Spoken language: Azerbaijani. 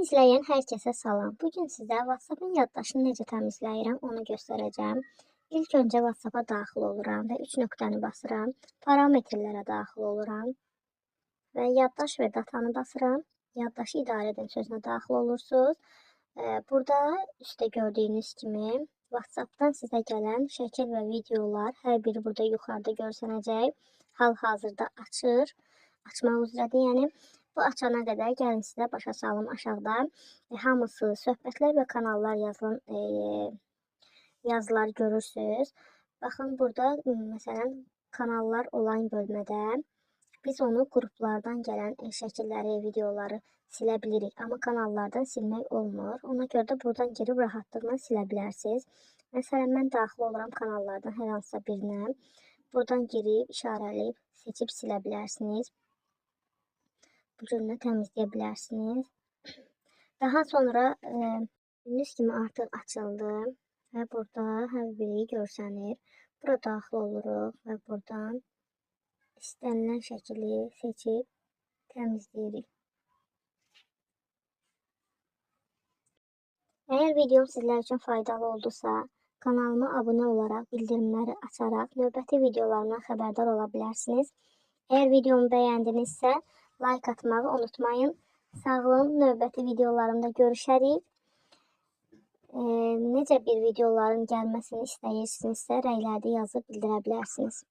izləyən hər kəsə salam. Bugün sizə WhatsApp-ın yaddaşını necə təmizləyirəm, onu göstərəcəm. İlk öncə WhatsApp-a daxil oluram və 3 nöqtəni basıram. Parametrlərə daxil oluram və yaddaş və datanı basıram. Yaddaşı idarə edin sözünə daxil olursunuz. Burada üstdə gördüyünüz kimi WhatsApp-dan sizə gələn şəkil və videolar hər biri burada yuxarıda görsənəcək. Hal-hazırda açmaq üzrədir, yəni. Bu açana qədər gəlin sizə başa salım aşağıda. Hamısı söhbətlər və kanallar yazılan yazılar görürsünüz. Baxın burada məsələn kanallar olan bölmədə biz onu qruplardan gələn şəkilləri, videoları silə bilirik. Amma kanallardan silmək olmur. Ona görə də buradan girib rahatlıqla silə bilərsiniz. Məsələn mən daxil oluram kanallardan hər hansısa birinə. Buradan girib işarələyib seçib silə bilərsiniz. Bu cürlə təmizləyə bilərsiniz. Daha sonra gördüyünüz kimi artıq açıldı və burada hər biri görsənir. Bura daxil oluruq və buradan istənilən şəkili seçib təmizləyirik. Əgər videom sizlər üçün faydalı oldusa, kanalıma abunə olaraq, bildirimləri açaraq növbəti videolarımdan xəbərdar ola bilərsiniz. Əgər videomu bəyəndinizsə, like atmağı unutmayın. Sağ olun, növbəti videolarımda görüşərik. Necə bir videoların gəlməsini istəyirsinizsə, rəylərdə yazıb bildirə bilərsiniz.